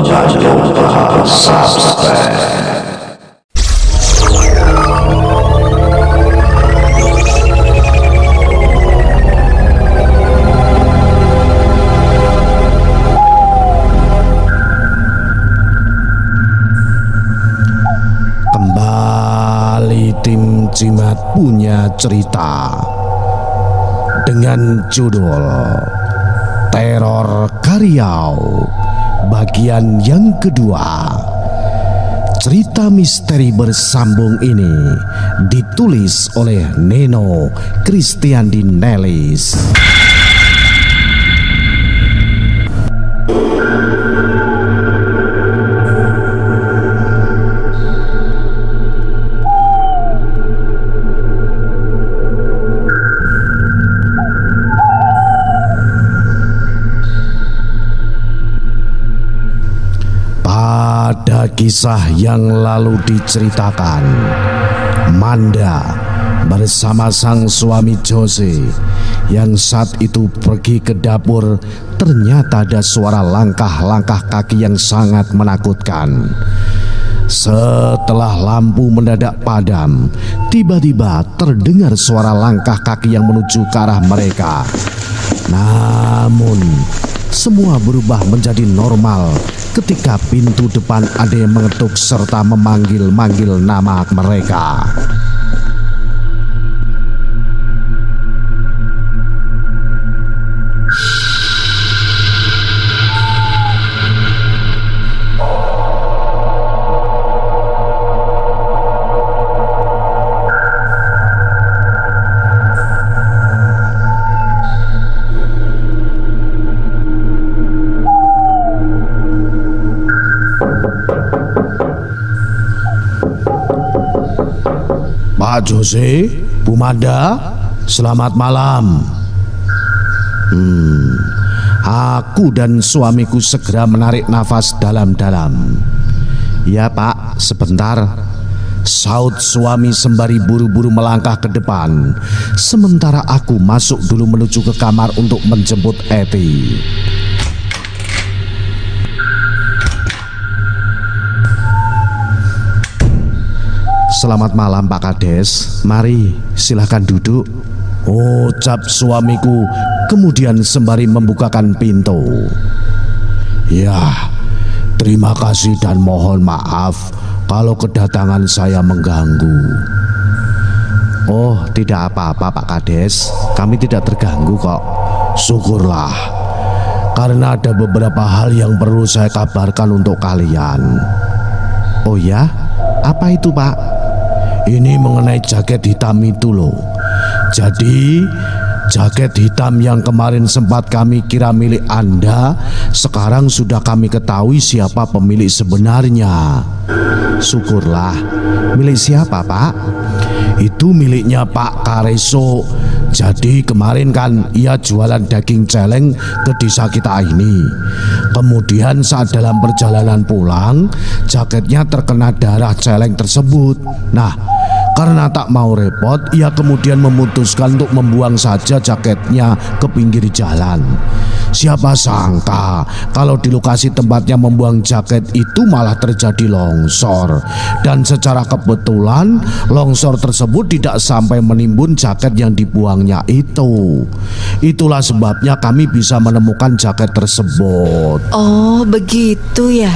jangan lupa subscribe. Kembali tim Cimat punya cerita dengan judul Teror Karyau bagian yang kedua. Cerita misteri bersambung ini ditulis oleh Neno Kristiandi Nelis. Pada kisah yang lalu diceritakan, Manda bersama sang suami Jose yang saat itu pergi ke dapur, ternyata ada suara langkah-langkah kaki yang sangat menakutkan. Setelah lampu mendadak padam, tiba-tiba terdengar suara langkah kaki yang menuju ke arah mereka. Namun semua berubah menjadi normal ketika pintu depan ada yang mengetuk serta memanggil-manggil nama mereka. Pak Jose, Bu Manda, selamat malam. Aku dan suamiku segera menarik nafas dalam-dalam. Ya Pak, sebentar, saut suami sembari buru-buru melangkah ke depan. Sementara aku masuk dulu menuju ke kamar untuk menjemput Eti. Selamat malam Pak Kades, mari silahkan duduk, ucap suamiku kemudian sembari membukakan pintu. Ya, terima kasih dan mohon maaf kalau kedatangan saya mengganggu. Oh, tidak apa-apa Pak Kades, kami tidak terganggu kok. Syukurlah, karena ada beberapa hal yang perlu saya kabarkan untuk kalian. Oh ya, apa itu Pak? Ini mengenai jaket hitam itu loh. Jadi jaket hitam yang kemarin sempat kami kira milik Anda, sekarang sudah kami ketahui siapa pemilik sebenarnya. Syukurlah. Milik siapa Pak? Itu miliknya Pak Kareso. Jadi kemarin kan ia jualan daging celeng ke desa kita ini. Kemudian saat dalam perjalanan pulang, jaketnya terkena darah celeng tersebut. Nah, karena tak mau repot, ia kemudian memutuskan untuk membuang saja jaketnya ke pinggir jalan. Siapa sangka kalau di lokasi tempatnya membuang jaket itu malah terjadi longsor. Dan secara kebetulan longsor tersebut tidak sampai menimbun jaket yang dibuangnya itu. Itulah sebabnya kami bisa menemukan jaket tersebut. Oh begitu ya.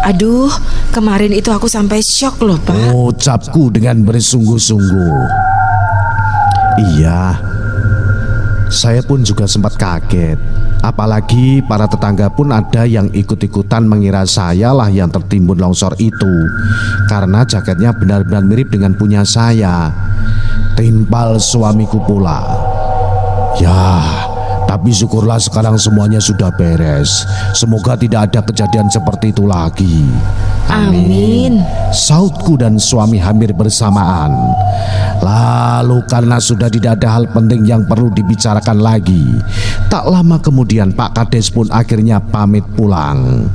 Aduh, kemarin itu aku sampai syok loh Pak. Ucapku dengan bersungguh-sungguh. Iya, saya pun juga sempat kaget. Apalagi para tetangga pun ada yang ikut-ikutan mengira saya lah yang tertimbun longsor itu, karena jaketnya benar-benar mirip dengan punya saya. Timpal suamiku pula. Ya, tapi syukurlah sekarang semuanya sudah beres. Semoga tidak ada kejadian seperti itu lagi. Amin. Sautku dan suami hampir bersamaan. Lalu karena sudah tidak ada hal penting yang perlu dibicarakan lagi, tak lama kemudian Pak Kades pun akhirnya pamit pulang.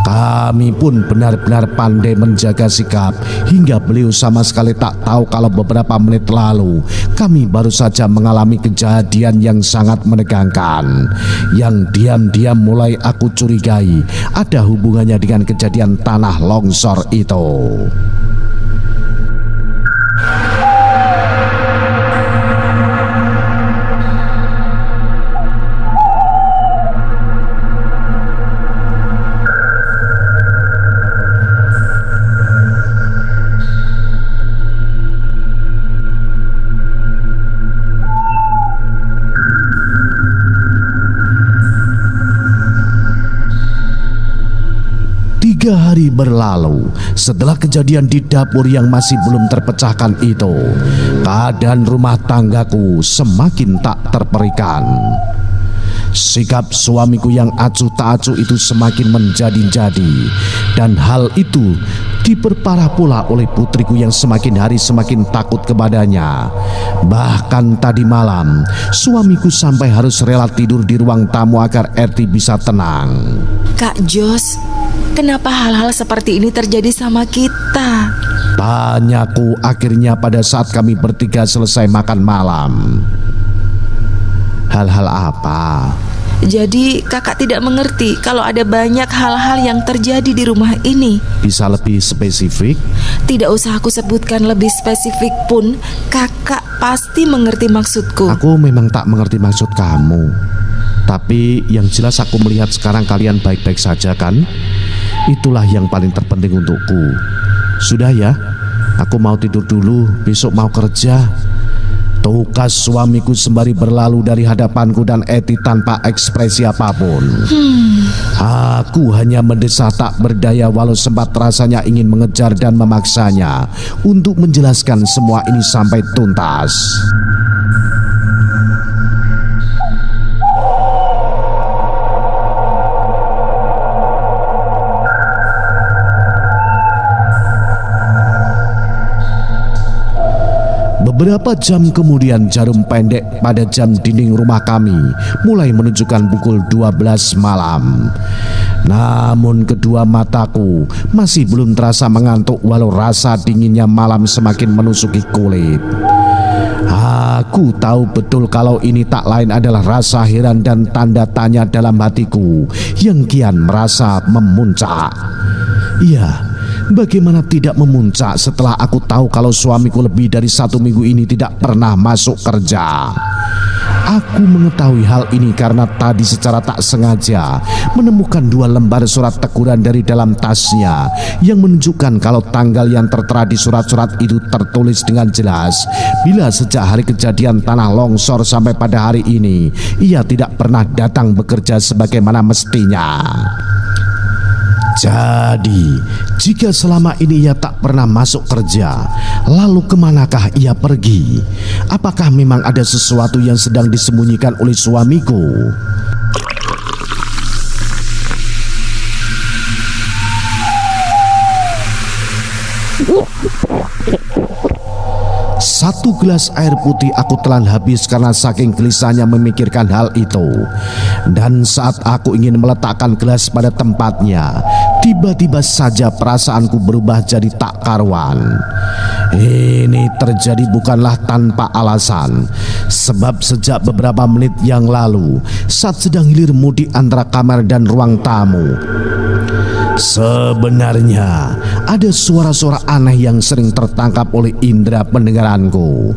Kami pun benar-benar pandai menjaga sikap hingga beliau sama sekali tak tahu kalau beberapa menit lalu kami baru saja mengalami kejadian yang sangat menegangkan, yang diam-diam mulai aku curigai ada hubungannya dengan kejadian tanah longsor itu. Tiga hari berlalu setelah kejadian di dapur yang masih belum terpecahkan itu, keadaan rumah tanggaku semakin tak terperikan. Sikap suamiku yang acuh tak acuh itu semakin menjadi-jadi, dan hal itu diperparah pula oleh putriku yang semakin hari semakin takut kepadanya. Bahkan tadi malam suamiku sampai harus rela tidur di ruang tamu agar Erti bisa tenang. Kak Jos, kenapa hal-hal seperti ini terjadi sama kita? Tanyaku akhirnya pada saat kami bertiga selesai makan malam. Hal-hal apa? Jadi kakak tidak mengerti kalau ada banyak hal-hal yang terjadi di rumah ini. Bisa lebih spesifik? Tidak usah aku sebutkan lebih spesifik pun, kakak pasti mengerti maksudku. Aku memang tak mengerti maksud kamu. Tapi yang jelas aku melihat sekarang kalian baik-baik saja kan? Itulah yang paling terpenting untukku. Sudah ya, aku mau tidur dulu, besok mau kerja. Tukas suamiku sembari berlalu dari hadapanku dan Eti tanpa ekspresi apapun. Aku hanya mendesah tak berdaya walau sempat rasanya ingin mengejar dan memaksanya untuk menjelaskan semua ini sampai tuntas. Beberapa jam kemudian jarum pendek pada jam dinding rumah kami mulai menunjukkan pukul 12 malam. Namun kedua mataku masih belum terasa mengantuk walau rasa dinginnya malam semakin menusuki kulit. Aku tahu betul kalau ini tak lain adalah rasa heran dan tanda tanya dalam hatiku yang kian merasa memuncak. Iya, bagaimana tidak memuncak setelah aku tahu kalau suamiku lebih dari 1 minggu ini tidak pernah masuk kerja. Aku mengetahui hal ini karena tadi secara tak sengaja menemukan 2 lembar surat teguran dari dalam tasnya yang menunjukkan kalau tanggal yang tertera di surat-surat itu tertulis dengan jelas bila sejak hari kejadian tanah longsor sampai pada hari ini ia tidak pernah datang bekerja sebagaimana mestinya. Jadi, jika selama ini ia tak pernah masuk kerja, lalu kemanakah ia pergi? Apakah memang ada sesuatu yang sedang disembunyikan oleh suamiku? Satu gelas air putih aku telan habis karena saking gelisahnya memikirkan hal itu. Dan saat aku ingin meletakkan gelas pada tempatnya, tiba-tiba saja perasaanku berubah jadi tak karuan. Ini terjadi bukanlah tanpa alasan, sebab sejak beberapa menit yang lalu saat sedang hilir mudik antara kamar dan ruang tamu, sebenarnya ada suara-suara aneh yang sering tertangkap oleh indera pendengaranku.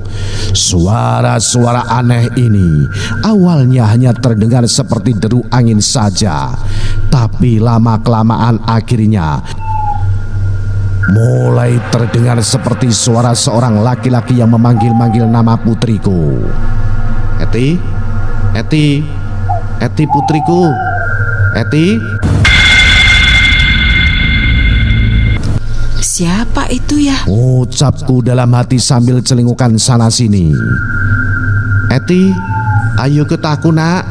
Suara-suara aneh ini awalnya hanya terdengar seperti deru angin saja, tapi lama-kelamaan akhirnya mulai terdengar seperti suara seorang laki-laki yang memanggil-manggil nama putriku. Eti, Eti, Eti putriku, Eti. Siapa itu ya? Ucapku dalam hati sambil celingukan sana sini. Eti, ayo ke aku nak.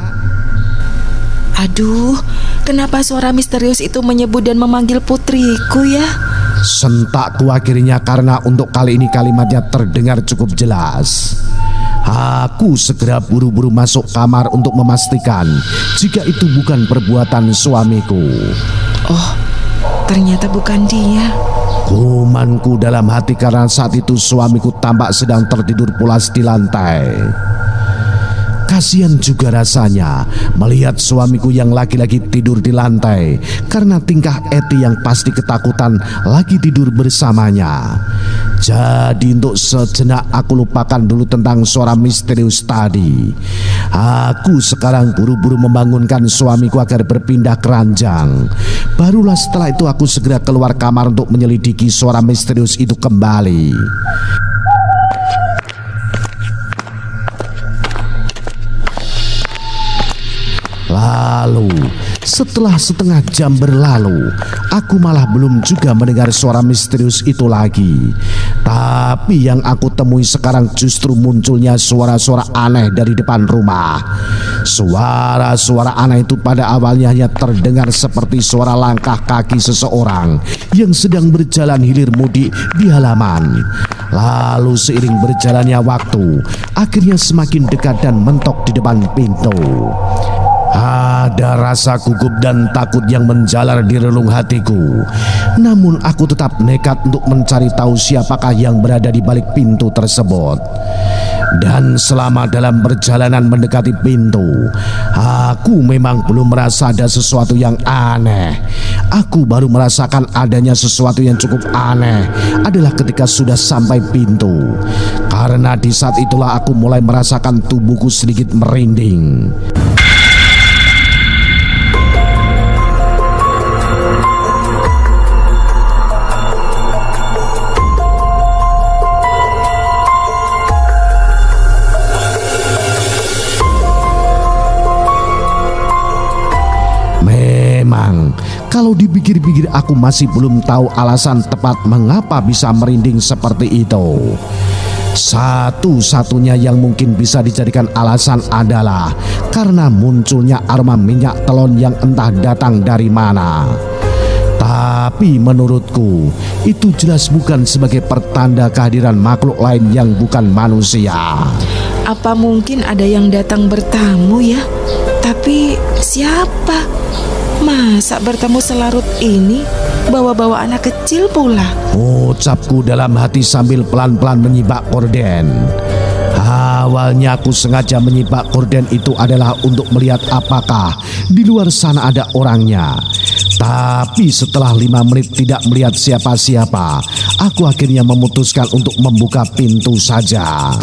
Aduh, kenapa suara misterius itu menyebut dan memanggil putriku ya? Sentakku akhirnya karena untuk kali ini kalimatnya terdengar cukup jelas. Aku segera buru-buru masuk kamar untuk memastikan jika itu bukan perbuatan suamiku. Oh, ternyata bukan dia. Kumanku dalam hati karena saat itu suamiku tampak sedang tertidur pulas di lantai. Kasihan juga rasanya melihat suamiku yang laki-laki tidur di lantai karena tingkah Eti yang pasti ketakutan lagi tidur bersamanya. Jadi untuk sejenak aku lupakan dulu tentang suara misterius tadi. Aku sekarang buru-buru membangunkan suamiku agar berpindah ke ranjang. Barulah setelah itu aku segera keluar kamar untuk menyelidiki suara misterius itu kembali. Lalu setelah setengah jam berlalu, aku malah belum juga mendengar suara misterius itu lagi. Tapi yang aku temui sekarang justru munculnya suara-suara aneh dari depan rumah. Suara-suara aneh itu pada awalnya hanya terdengar seperti suara langkah kaki seseorang yang sedang berjalan hilir mudik di halaman. Lalu seiring berjalannya waktu, akhirnya semakin dekat dan mentok di depan pintu. Ada rasa gugup dan takut yang menjalar di relung hatiku. Namun aku tetap nekat untuk mencari tahu siapakah yang berada di balik pintu tersebut. Dan selama dalam perjalanan mendekati pintu, aku memang belum merasa ada sesuatu yang aneh. Aku baru merasakan adanya sesuatu yang cukup aneh adalah ketika sudah sampai pintu. Karena di saat itulah aku mulai merasakan tubuhku sedikit merinding. Kalau dipikir-pikir aku masih belum tahu alasan tepat mengapa bisa merinding seperti itu. Satu-satunya yang mungkin bisa dijadikan alasan adalah karena munculnya aroma minyak telon yang entah datang dari mana. Tapi menurutku itu jelas bukan sebagai pertanda kehadiran makhluk lain yang bukan manusia. Apa mungkin ada yang datang bertamu ya? Tapi siapa? Masa bertemu selarut ini bawa-bawa anak kecil pula? Ucapku dalam hati sambil pelan-pelan menyibak korden. Awalnya aku sengaja menyibak korden itu adalah untuk melihat apakah di luar sana ada orangnya. Tapi setelah 5 menit tidak melihat siapa-siapa, aku akhirnya memutuskan untuk membuka pintu saja.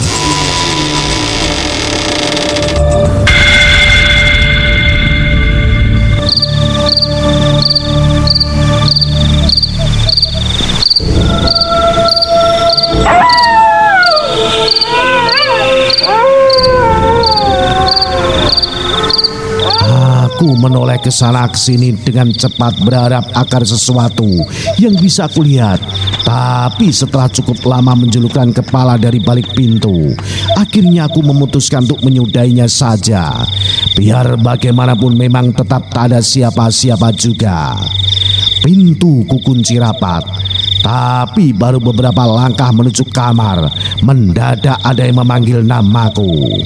Aku menoleh ke sana ke sini dengan cepat berharap agar sesuatu yang bisa aku lihat. Tapi setelah cukup lama menjelukkan kepala dari balik pintu, akhirnya aku memutuskan untuk menyudahinya saja. Biar bagaimanapun memang tetap tak ada siapa-siapa juga. Pintu kukunci rapat. Tapi baru beberapa langkah menuju kamar, mendadak ada yang memanggil namaku.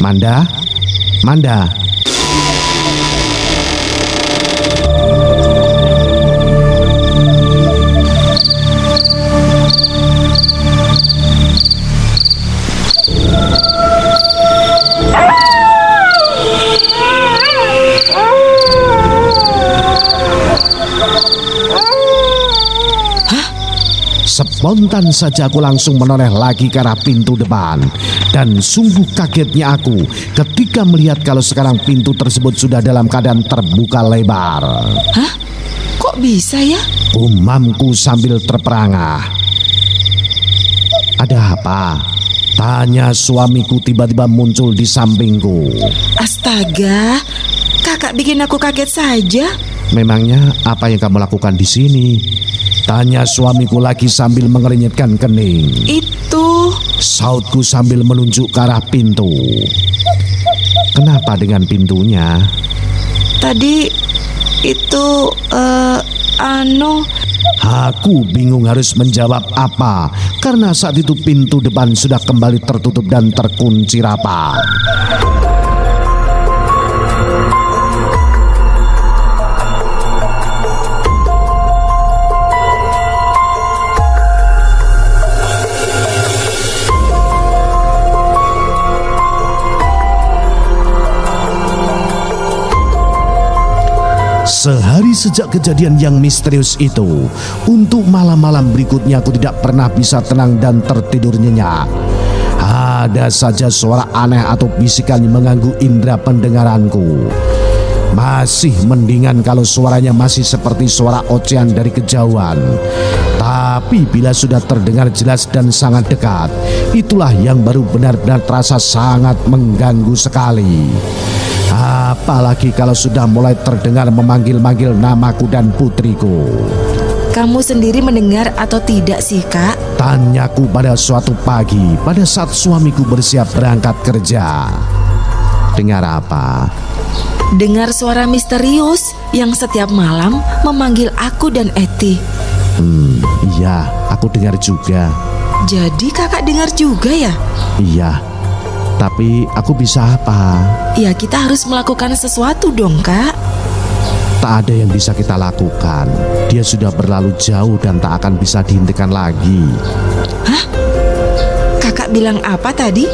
Manda? Manda? Spontan saja aku langsung menoleh lagi ke arah pintu depan. Dan sungguh kagetnya aku ketika melihat kalau sekarang pintu tersebut sudah dalam keadaan terbuka lebar. Hah? Kok bisa ya? Umamku sambil terperangah. Ada apa? Tanya suamiku tiba-tiba muncul di sampingku. Astaga, kakak bikin aku kaget saja. Memangnya apa yang kamu lakukan di sini? Tanya suamiku lagi sambil mengernyitkan kening. Itu, sautku sambil menunjuk ke arah pintu. Kenapa dengan pintunya? Tadi itu, Aku bingung harus menjawab apa karena saat itu pintu depan sudah kembali tertutup dan terkunci rapat. Sehari sejak kejadian yang misterius itu, untuk malam-malam berikutnya aku tidak pernah bisa tenang dan tertidur nyenyak. Ada saja suara aneh atau bisikan yang mengganggu indera pendengaranku. Masih mendingan kalau suaranya masih seperti suara ocehan dari kejauhan. Tapi bila sudah terdengar jelas dan sangat dekat, itulah yang baru benar-benar terasa sangat mengganggu sekali. Apalagi kalau sudah mulai terdengar memanggil-manggil namaku dan putriku. Kamu sendiri mendengar atau tidak sih, Kak? Tanyaku pada suatu pagi pada saat suamiku bersiap berangkat kerja. Dengar apa? Dengar suara misterius yang setiap malam memanggil aku dan Eti. Iya, aku dengar juga. Jadi kakak dengar juga ya? Iya, tapi aku bisa apa? Ya kita harus melakukan sesuatu dong, Kak. Tak ada yang bisa kita lakukan. Dia sudah berlalu jauh dan tak akan bisa dihentikan lagi. Hah? Kakak bilang apa tadi?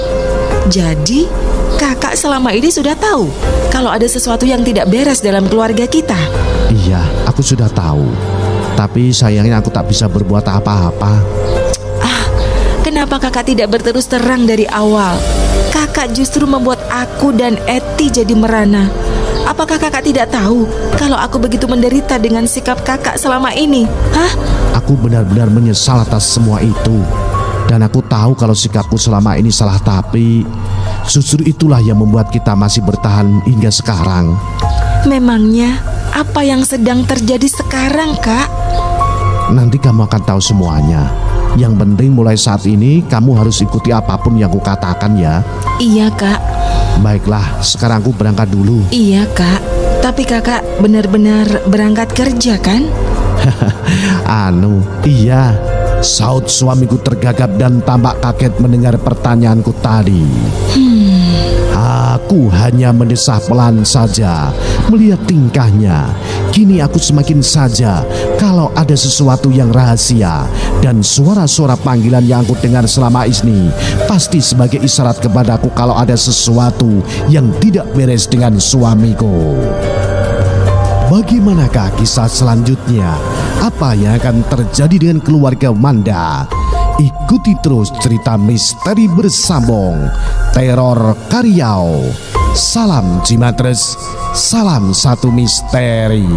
Jadi kakak selama ini sudah tahu kalau ada sesuatu yang tidak beres dalam keluarga kita? Iya, aku sudah tahu. Tapi sayangnya aku tak bisa berbuat apa-apa. Kenapa kakak tidak berterus terang dari awal? Kakak justru membuat aku dan Eti jadi merana. Apakah kakak tidak tahu kalau aku begitu menderita dengan sikap kakak selama ini? Hah? Aku benar-benar menyesal atas semua itu. Dan aku tahu kalau sikapku selama ini salah, tapi justru itulah yang membuat kita masih bertahan hingga sekarang. Memangnya apa yang sedang terjadi sekarang, Kak? Nanti kamu akan tahu semuanya. Yang penting mulai saat ini kamu harus ikuti apapun yang kukatakan ya. Iya, Kak. Baiklah, sekarang aku berangkat dulu. Iya, Kak. Tapi kakak benar-benar berangkat kerja kan? Iya. Saut suamiku tergagap dan tampak kaget mendengar pertanyaanku tadi. Aku hanya mendesah pelan saja melihat tingkahnya. Kini aku semakin saja kalau ada sesuatu yang rahasia. Dan suara-suara panggilan yang aku dengar selama ini pasti sebagai isyarat kepadaku kalau ada sesuatu yang tidak beres dengan suamiku. Bagaimanakah kisah selanjutnya? Apa yang akan terjadi dengan keluarga Manda? Ikuti terus cerita misteri bersambung Teror Karyau. Salam Cimatres, salam satu misteri.